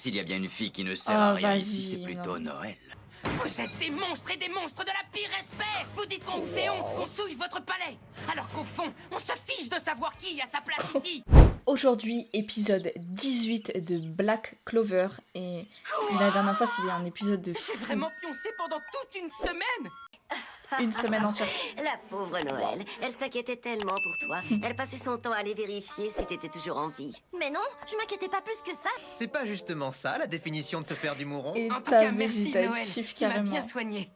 S'il y a bien une fille qui ne sert Ah, à rien ici, vas-y, c'est plutôt non. Noël. Vous êtes des monstres et des monstres de la pire espèce. Vous dites qu'on vous fait honte, qu'on souille votre palais, alors qu'au fond, on se fiche de savoir qui a sa place ici. Aujourd'hui, épisode 18 de Black Clover. Et la dernière fois, c'était un épisode de J'ai fou. vraiment pioncé pendant toute une semaine. Une semaine entière. La pauvre Noël, elle s'inquiétait tellement pour toi. Elle passait son temps à aller vérifier si t'étais toujours en vie. Mais non, je m'inquiétais pas plus que ça. C'est pas justement ça la définition de se faire du mouron? Et En tout t'as cas, merci Noël, végétatif qui m'a carrément. bien soigné.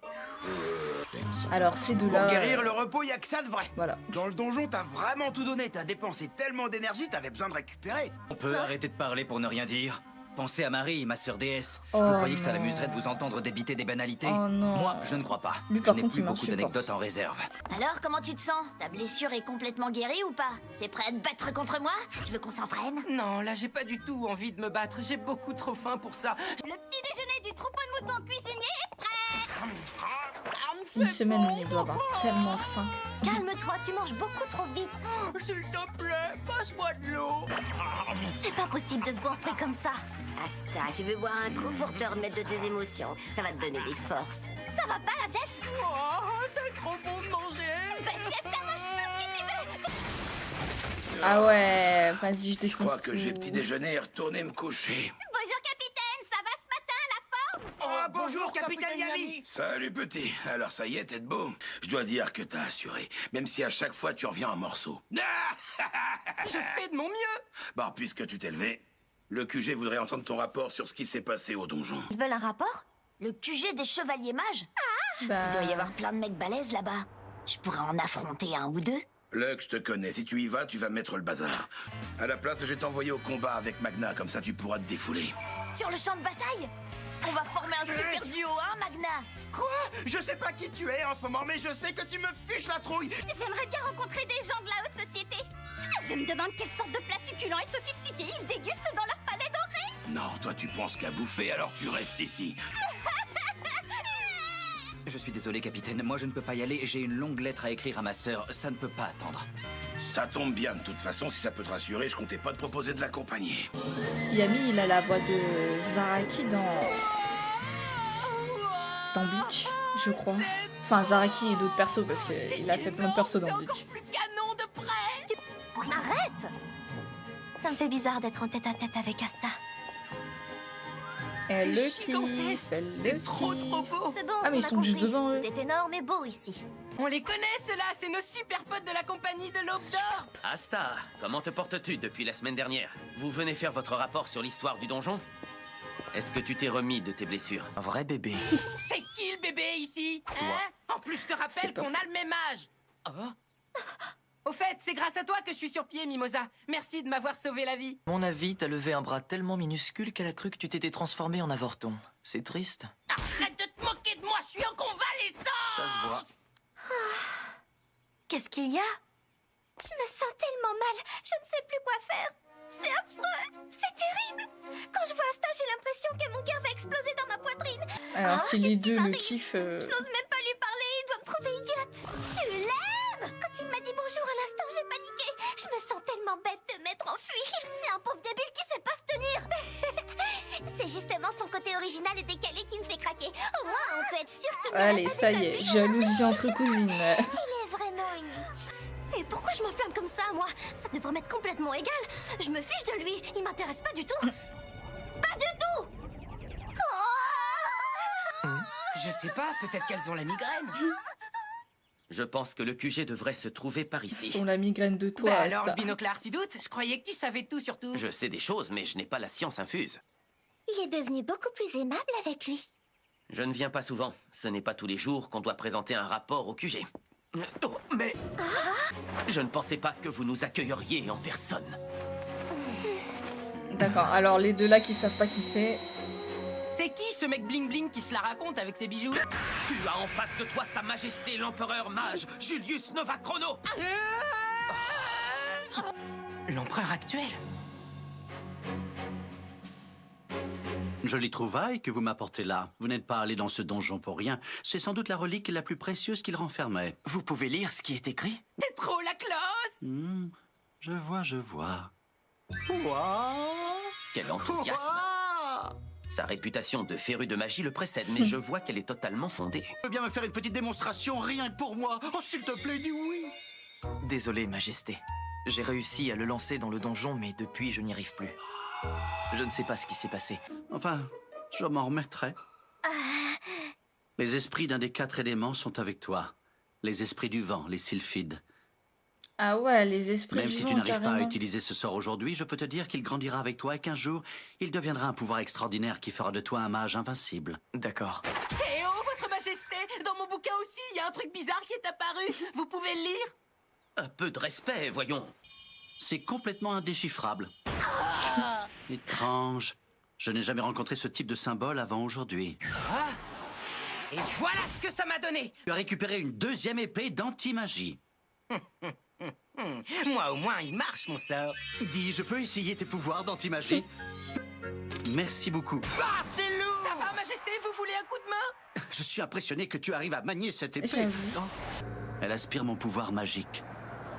Alors, ces Pour deux-là. guérir le repos, y a que ça de vrai. Voilà. Dans le donjon, t'as vraiment tout donné. T'as dépensé tellement d'énergie, t'avais besoin de récupérer. On peut arrêter de parler pour ne rien dire. Pensez à Marie, ma sœur déesse. Oh vous croyez que ça non. l'amuserait de vous entendre débiter des banalités? Oh non. Moi, je ne crois pas. Lui, Je par n'ai contre, plus il beaucoup m'insupporte. d'anecdotes en réserve. Alors, comment tu te sens? Ta blessure est complètement guérie ou pas? T'es prêt à te battre contre moi? Tu veux qu'on s'entraîne? Non, là, j'ai pas du tout envie de me battre. J'ai beaucoup trop faim pour ça. Le petit déjeuner du troupeau de moutons cuisinier est prêt! Une semaine où il doit avoir tellement faim. Calme-toi, tu manges beaucoup trop vite. S'il te plaît, passe-moi de l'eau. C'est pas possible de se goinfrer comme ça. Asta, tu veux boire un coup pour te remettre de tes émotions? Ça va te donner des forces. Ça va pas la tête? Oh, c'est trop bon de manger. Vas-y, Asta, mange tout ce que tu veux. Ah ouais, vas-y, je Je défonce crois que tout. j'ai petit déjeuner et retourner me coucher. Bonjour, capitaine, ça va ce matin, la forme? Oh, bonjour, capitaine Yami. Salut, petit. Alors, ça y est, t'es debout. Je dois dire que t'as assuré, même si à chaque fois tu reviens en morceaux. Je fais de mon mieux. Bon, puisque tu t'es levé, le QG voudrait entendre ton rapport sur ce qui s'est passé au donjon. Ils veulent un rapport? Le QG des chevaliers mages? Bah, Il doit y avoir plein de mecs balèzes là-bas. Je pourrais en affronter un ou deux. Luck, je te connais. Si tu y vas, tu vas mettre le bazar. À la place, je vais t'envoyer au combat avec Magna, comme ça tu pourras te défouler. Sur le champ de bataille? On va former un super duo, hein, Magna? Quoi? Je sais pas qui tu es en ce moment, mais je sais que tu me fiches la trouille. J'aimerais bien rencontrer des gens de la haute société. Je me demande quelle sorte de plats succulents et sophistiqués ils dégustent dans leur palais doré. Non, toi tu penses qu'à bouffer, alors tu restes ici. Je suis désolé, capitaine. Moi, je ne peux pas y aller. J'ai une longue lettre à écrire à ma sœur. Ça ne peut pas attendre. Ça tombe bien, de toute façon, si ça peut te rassurer, je comptais pas te proposer de l'accompagner. Yami, il a la voix de Zaraki dans Bleach, je crois. Enfin, Zaraki et d'autres persos, parce qu'il a fait plein de persos dans Bleach. Plus canon de près. Arrête! Ça me fait bizarre d'être en tête à tête avec Asta. Elle C'est le kiffe, gigantesque. elle le C'est trop kiffe. beau. C'est bon, Ah, mais on ils a sont juste compris. devant eux. Tout est énorme et beau ici. On les connaît, ceux-là. C'est nos super potes de la compagnie de l'Aube d'Or. Asta, comment te portes-tu depuis la semaine dernière? Vous venez faire votre rapport sur l'histoire du donjon? Est-ce que tu t'es remis de tes blessures? Un vrai bébé. C'est qui le bébé ici? Hein? En plus, je te C'est rappelle pas qu'on a le même âge. Au fait, c'est grâce à toi que je suis sur pied, Mimosa. Merci de m'avoir sauvé la vie. Mon avis, t'as levé un bras tellement minuscule qu'elle a cru que tu t'étais transformé en avorton. C'est triste. Arrête de te moquer de moi, je suis en convalescence. Ça se voit. Qu'est-ce qu'il y a? Je me sens tellement mal, je ne sais plus quoi faire. C'est affreux, c'est terrible. Quand je vois Asta, j'ai l'impression que mon cœur va exploser dans ma poitrine. Alors, si les qu'est-ce qui deux le m'arrive? kiffent... Je n'ose même pas lui parler, il doit me trouver idiote. Tu l'aimes? Quand il m'a dit bonjour à l'instant, j'ai paniqué. Je me sens tellement bête de m'être enfuie. C'est un pauvre débile qui sait pas se tenir. C'est justement son côté original et décalé qui me fait craquer. Au moins, on peut être sûr qu'il n'y aura Allez, pas ça de y est, conneries. jalousie entre cousines. Il est vraiment unique. Et pourquoi je m'enflamme comme ça, moi? Ça devrait m'être complètement égal. Je me fiche de lui, il m'intéresse pas du tout. Pas du tout. Oh. Je sais pas, peut-être qu'elles ont la migraine. Je pense que le QG devrait se trouver par Ils ici. sont la migraine de toi, Bah alors, Asta. le binoclard, tu doutes? Je croyais que tu savais tout sur tout. Je sais des choses, mais je n'ai pas la science infuse. Il est devenu beaucoup plus aimable avec lui. Je ne viens pas souvent. Ce n'est pas tous les jours qu'on doit présenter un rapport au QG. Oh, mais Je ne pensais pas que vous nous accueilleriez en personne. D'accord, alors les deux là qui savent pas qui c'est... c'est qui ce mec bling bling qui se la raconte avec ses bijoux? Tu as en face de toi Sa Majesté l'Empereur Mage, Julius Nova Chrono. L'empereur actuel? Jolie trouvaille que vous m'apportez là. Vous n'êtes pas allé dans ce donjon pour rien. C'est sans doute la relique la plus précieuse qu'il renfermait. Vous pouvez lire ce qui est écrit? T'es trop la classe! Je vois. Quel enthousiasme. Sa réputation de féru de magie le précède, mais je vois qu'elle est totalement fondée. Tu veux bien me faire une petite démonstration, rien que pour moi? Oh, s'il te plaît, dis oui. Désolé, Majesté. J'ai réussi à le lancer dans le donjon, mais depuis, je n'y arrive plus. Je ne sais pas ce qui s'est passé. Enfin, je m'en remettrai. Les esprits d'un des 4 éléments sont avec toi. Les esprits du vent, les sylphides. Ah ouais, les esprits Même si vivants, tu n'arrives pas à carrément. utiliser ce sort aujourd'hui, je peux te dire qu'il grandira avec toi et qu'un jour, il deviendra un pouvoir extraordinaire qui fera de toi un mage invincible. D'accord. Eh oh, votre majesté! Dans mon bouquin aussi, il y a un truc bizarre qui est apparu. Vous pouvez le lire? Un peu de respect, voyons. C'est complètement indéchiffrable. Étrange. Je n'ai jamais rencontré ce type de symbole avant aujourd'hui. Et voilà ce que ça m'a donné! Tu as récupéré une 2e épée d'anti-magie. Moi au moins, il marche mon sort. Dis, je peux essayer tes pouvoirs d'anti-magie? Merci beaucoup. Ah, c'est lourd! Ça va, majesté, vous voulez un coup de main? Je suis impressionné que tu arrives à manier cette épée. J'avoue. Elle aspire mon pouvoir magique.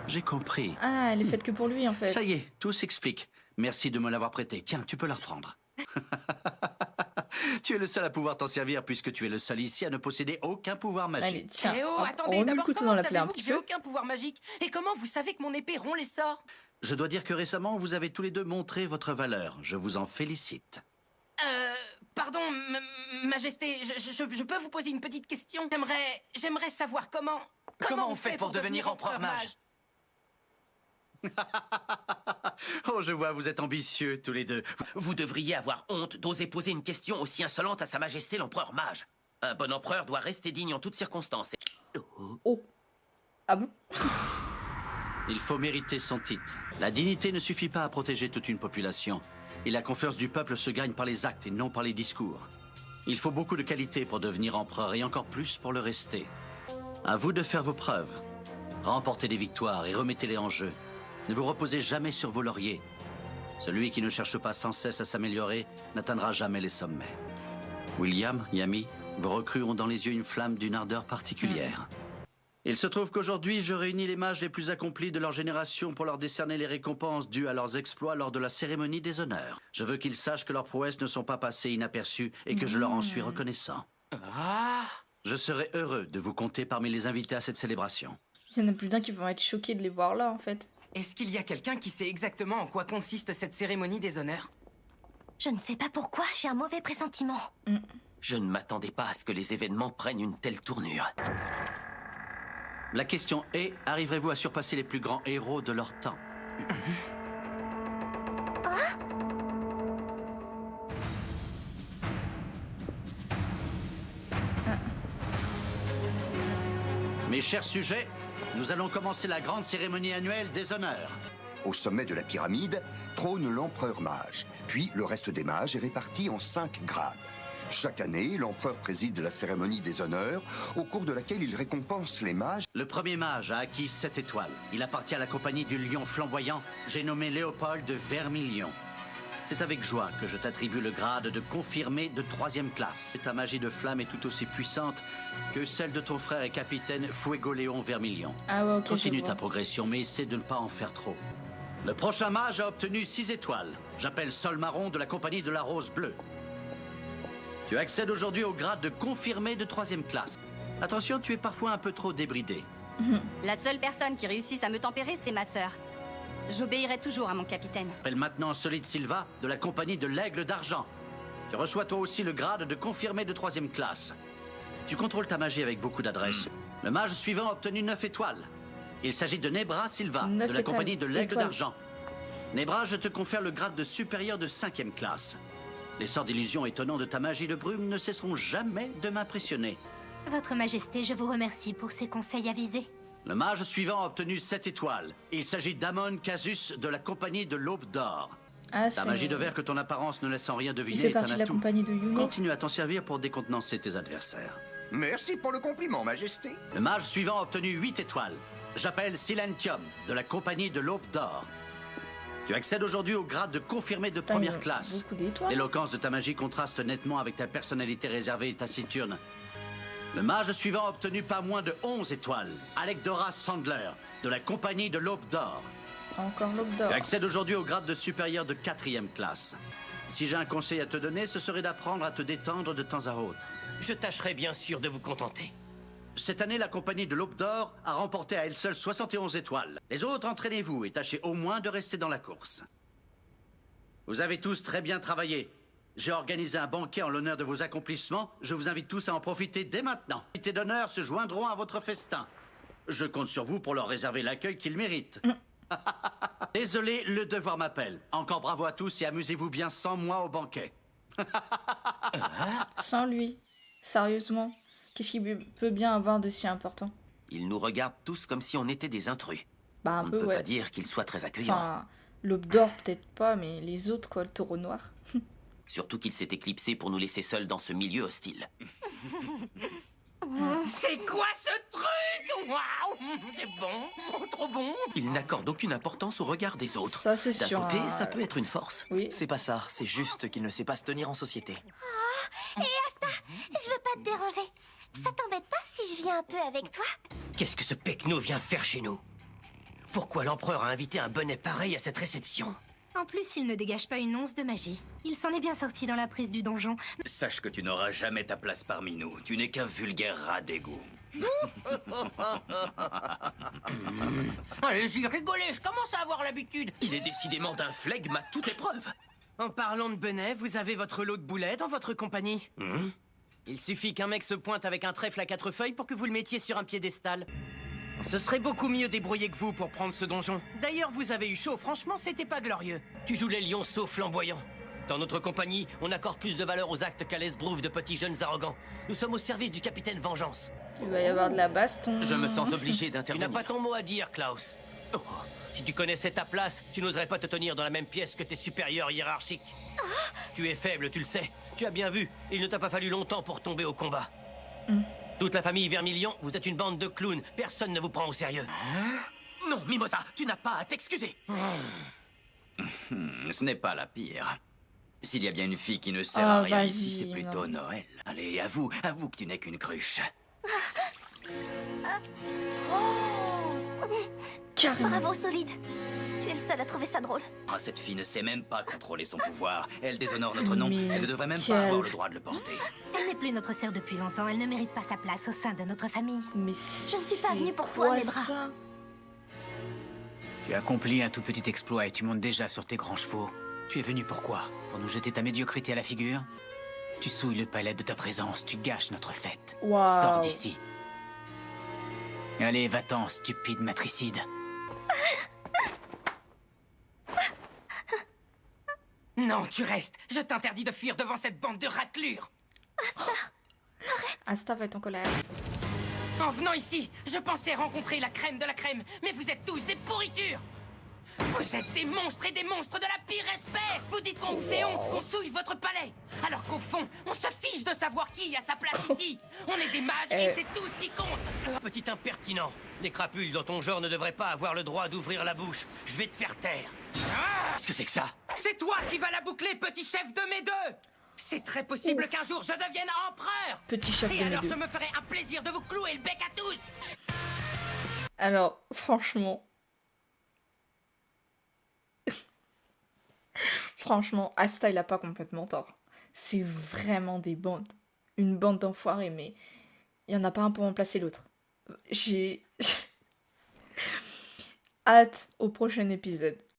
J'ai compris. Ah, elle est faite que pour lui, en fait. Ça y est, tout s'explique. Merci de me l'avoir prêté. Tiens, tu peux la reprendre. Tu es le seul à pouvoir t'en servir puisque tu es le seul ici à ne posséder aucun pouvoir magique. Allez, tiens. Eh oh, hop, attendez, on remet le d'abord, couteau comment dans la plaie un savez-vous que petit j'ai peu. aucun pouvoir magique? Et comment vous savez que mon épée rompt les sorts? Je dois dire que récemment, vous avez tous les deux montré votre valeur. Je vous en félicite. Pardon, majesté, je peux vous poser une petite question? J'aimerais savoir comment Comment on fait pour devenir empereur mage? Oh, je vois, vous êtes ambitieux tous les deux. Vous devriez avoir honte d'oser poser une question aussi insolente à Sa Majesté l'Empereur Mage. Un bon empereur doit rester digne en toutes circonstances. Oh. Ah bon? Il faut mériter son titre. La dignité ne suffit pas à protéger toute une population. Et la confiance du peuple se gagne par les actes et non par les discours. Il faut beaucoup de qualité pour devenir empereur et encore plus pour le rester. À vous de faire vos preuves. Remportez des victoires et remettez-les en jeu. Ne vous reposez jamais sur vos lauriers. Celui qui ne cherche pas sans cesse à s'améliorer n'atteindra jamais les sommets. William, Yami, vos recrues ont dans les yeux une flamme d'une ardeur particulière. Il se trouve qu'aujourd'hui, je réunis les mages les plus accomplis de leur génération pour leur décerner les récompenses dues à leurs exploits lors de la cérémonie des honneurs. Je veux qu'ils sachent que leurs prouesses ne sont pas passées inaperçues et que je leur en suis reconnaissant. Je serai heureux de vous compter parmi les invités à cette célébration. Il y en a plus d'un qui vont être choqués de les voir là, en fait. Est-ce qu'il y a quelqu'un qui sait exactement en quoi consiste cette cérémonie des honneurs? Je ne sais pas pourquoi, j'ai un mauvais pressentiment. Je ne m'attendais pas à ce que les événements prennent une telle tournure. La question est, arriverez-vous à surpasser les plus grands héros de leur temps? Mes chers sujets, nous allons commencer la grande cérémonie annuelle des honneurs. Au sommet de la pyramide trône l'empereur mage, puis le reste des mages est réparti en 5 grades. Chaque année, l'empereur préside la cérémonie des honneurs, au cours de laquelle il récompense les mages. Le premier mage a acquis 7 étoiles. Il appartient à la compagnie du lion flamboyant. J'ai nommé Léopold de Vermilion. C'est avec joie que je t'attribue le grade de confirmé de 3e classe. Ta magie de flamme est tout aussi puissante que celle de ton frère et capitaine Fuego Léon Vermilion. Ah ouais, ok, Continue je vois. ta progression, mais essaie de ne pas en faire trop. Le prochain mage a obtenu 6 étoiles. J'appelle Sol Marron de la compagnie de la Rose Bleue. Tu accèdes aujourd'hui au grade de confirmé de 3e classe. Attention, tu es parfois un peu trop débridé. La seule personne qui réussisse à me tempérer, c'est ma sœur. J'obéirai toujours à mon capitaine. Appelle maintenant Solide Silva de la compagnie de l'Aigle d'Argent. Tu reçois toi aussi le grade de confirmé de 3e classe. Tu contrôles ta magie avec beaucoup d'adresse. Le mage suivant a obtenu 9 étoiles. Il s'agit de Nebra Silva, 9 de la compagnie de l'Aigle étoiles. d'Argent. Nebra, je te confère le grade de supérieur de 5e classe. Les sorts d'illusion étonnants de ta magie de brume ne cesseront jamais de m'impressionner. Votre Majesté, je vous remercie pour ces conseils avisés. Le mage suivant a obtenu 7 étoiles. Il s'agit d'Amon Casus de la compagnie de l'Aube d'Or. Ah, Ta c'est... magie de verre que ton apparence ne laisse en rien Il deviner fait est un partie de la atout. compagnie de Yuno. Continue à t'en servir pour décontenancer tes adversaires. Merci pour le compliment, Majesté. Le mage suivant a obtenu 8 étoiles. J'appelle Silentium, de la compagnie de l'Aube d'Or. Tu accèdes aujourd'hui au grade de confirmé de Putain, il y a première classe. beaucoup d'étoiles. L'éloquence de ta magie contraste nettement avec ta personnalité réservée et taciturne. Le mage suivant a obtenu pas moins de 11 étoiles. Alekdora Sandler, de la compagnie de l'Aube d'Or. Encore l'aube d'or. Tu accèdes aujourd'hui au grade de supérieur de 4e classe. Si j'ai un conseil à te donner, ce serait d'apprendre à te détendre de temps à autre. Je tâcherai bien sûr de vous contenter. Cette année, la compagnie de l'Aube d'Or a remporté à elle seule 71 étoiles. Les autres, entraînez-vous et tâchez au moins de rester dans la course. Vous avez tous très bien travaillé. J'ai organisé un banquet en l'honneur de vos accomplissements. Je vous invite tous à en profiter dès maintenant. Les invités d'honneur se joindront à votre festin. Je compte sur vous pour leur réserver l'accueil qu'ils méritent. Désolé, le devoir m'appelle. Encore bravo à tous et amusez-vous bien sans moi au banquet. Sans lui. Sérieusement. Qu'est-ce qu'il peut bien avoir de si important? Ils nous regardent tous comme si on était des intrus. Bah un On peu, ne peut ouais. pas dire qu'ils soient très accueillants. Enfin, l'Aube d'Or peut-être pas, mais les autres quoi, le Taureau Noir. Surtout qu'il s'est éclipsé pour nous laisser seuls dans ce milieu hostile. C'est quoi ce truc? Waouh, c'est bon, trop bon. Il n'accorde aucune importance au regard des autres. Ça, c'est D'un sûr, côté, hein. ça peut être une force. Oui. C'est pas ça, c'est juste qu'il ne sait pas se tenir en société. Hé Asta, je veux pas te déranger. Ça t'embête pas si je viens un peu avec toi? Qu'est-ce que ce pecno vient faire chez nous? Pourquoi l'empereur a invité un bonnet pareil à cette réception? En plus, il ne dégage pas une once de magie. Il s'en est bien sorti dans la prise du donjon. Sache que tu n'auras jamais ta place parmi nous. Tu n'es qu'un vulgaire rat d'égout. Allez-y, rigolez, je commence à avoir l'habitude. Il est décidément d'un flegme à toute épreuve. En parlant de bonnet, vous avez votre lot de boulets dans votre compagnie? Il suffit qu'un mec se pointe avec un trèfle à 4 feuilles pour que vous le mettiez sur un piédestal. Ce serait beaucoup mieux débrouillé que vous pour prendre ce donjon. D'ailleurs, vous avez eu chaud, franchement, c'était pas glorieux. Tu joues les lionceaux flamboyants. Dans notre compagnie, on accorde plus de valeur aux actes qu'à l'esbrouve de petits jeunes arrogants. Nous sommes au service du capitaine Vengeance. Il va y avoir de la baston. Je me sens obligé Tu d'intervenir. n'as pas ton mot à dire, Klaus. Oh, Si tu connaissais ta place, tu n'oserais pas te tenir dans la même pièce que tes supérieurs hiérarchiques. Tu es faible, tu le sais. Tu as bien vu, il ne t'a pas fallu longtemps pour tomber au combat. Toute la famille Vermilion, vous êtes une bande de clowns. Personne ne vous prend au sérieux. Non, Mimosa, tu n'as pas à t'excuser. Ce n'est pas la pire. S'il y a bien une fille qui ne sert Ah, à rien vas-y, ici, c'est plutôt non. Noël. Allez, avoue que tu n'es qu'une cruche. Carrément. Bravo, Solide. Tu es le seul à trouver ça drôle. Ah, cette fille ne sait même pas contrôler son pouvoir. Elle déshonore notre nom. Mais Elle ne devrait même quel- pas avoir le droit de le porter. Elle n'est plus notre sœur depuis longtemps. Elle ne mérite pas sa place au sein de notre famille. Mais Je ne suis pas venue pour c'est toi, quoi mes bras. ça? Tu accomplis un tout petit exploit et tu montes déjà sur tes grands chevaux. Tu es venu pourquoi? Pour nous jeter ta médiocrité à la figure? Tu souilles le palais de ta présence, tu gâches notre fête. Waouh. Sors d'ici. Allez, va-t'en, stupide matricide. Non, tu restes. Je t'interdis de fuir devant cette bande de raclures. Asta va être en colère. En venant ici, je pensais rencontrer la crème de la crème, mais vous êtes tous des pourritures. Vous êtes des monstres et des monstres de la pire espèce. Vous dites qu'on vous fait honte, qu'on souille votre palais, alors qu'au fond, on se fiche de savoir qui a sa place ici. On est des mages et c'est tout ce qui compte. Petit impertinent. Les crapules dans ton genre ne devraient pas avoir le droit d'ouvrir la bouche. Je vais te faire taire. Qu'est-ce que c'est que ça? C'est toi qui vas la boucler, petit chef de mes deux. C'est très possible qu'un jour je devienne empereur. Petit chef Et de mes alors deux. je me ferai un plaisir de vous clouer le bec à tous. Alors, franchement... Franchement, Asta, il a pas complètement tort. C'est vraiment des bandes. Une bande d'enfoirés, mais il y en a pas un pour remplacer l'autre. J'ai hâte au prochain épisode.